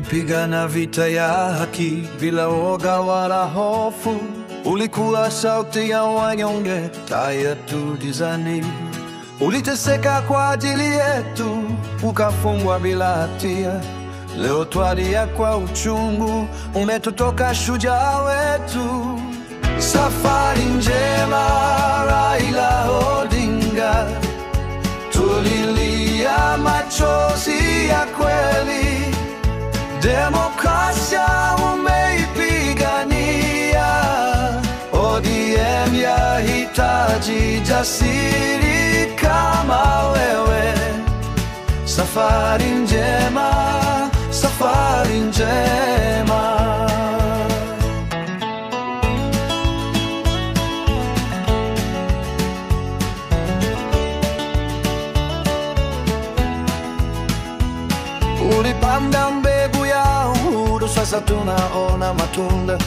Ulipigana vita ya haki bila woga wala hofu. Ulikuwa sauti ya wanyonge, taa yetu gizani. Uliteseka kwa ajili yetu, ukafungwa bila hatia. Leo twalia kwa uchungu, umetutoka shujaa wetu. Safari njema Raila Odinga, tulilia machozi ya kweli. Demokrasia umeipigania, ODM yahitaji jasiri kama wewe. Safari njema, safari njema. Ulipanda mbegu ya uhuru, sasa tunaona matunda.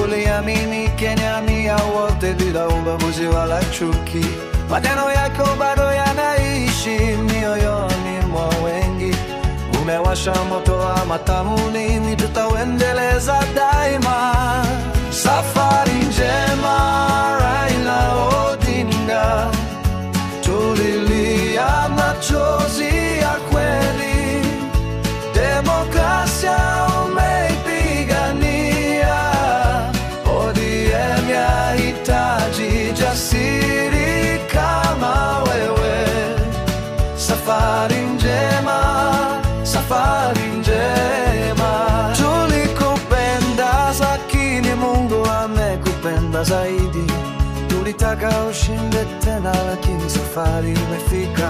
Uliamini Kenya ni ya wote bila ubaguzi wala chuki. Maneno yako bado yanaishi mioyoni mwa wengi. Umewasha moto wa matamuni, tutauendeleza daima. Safari njema Raila Odinga, tulilia machozi ya kweli. Demokrasia umeipigania, ODM yahitaji jasiri kama wewe. Safari njema, safari njema. Tulikupenda lakini Mungu amekupenda zaidi. Tulitaka ushinde tena lakini safari umefika.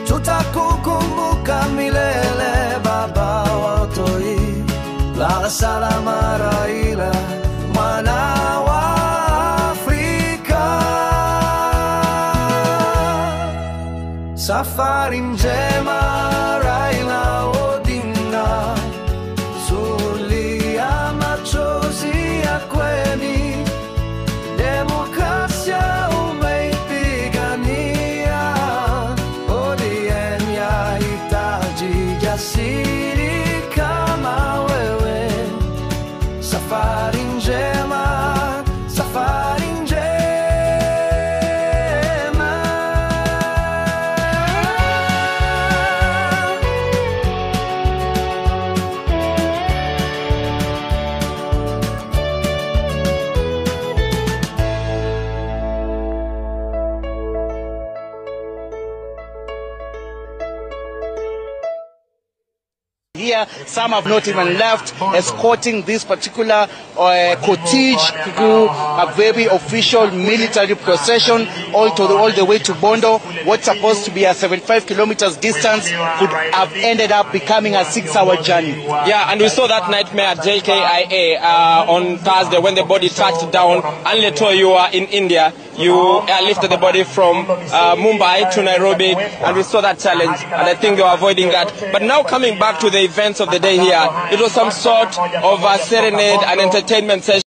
Tutakukumbuka milele baba wa Toi. Lala salama Raila, mwana wa Afrika. Safari njema Raila Odinga, tulia machozi ya kweli. Demokrasia umeipigania, ODM yahitaji jasiri kama wewe. Safari njema, safari njema. Here, some have not even left, escorting this particular cortege through a very official military procession all the way to Bondo. What's supposed to be a 75 kilometers distance could have ended up becoming a 6-hour journey. Yeah, and we saw that nightmare at JKIA on Thursday when the body touched down. Anleto, you are in India. You lifted the body from Mumbai to Nairobi, and we saw that challenge, and I think you're avoiding that. But now coming back to the events of the day here, it was some sort of a serenade and entertainment session.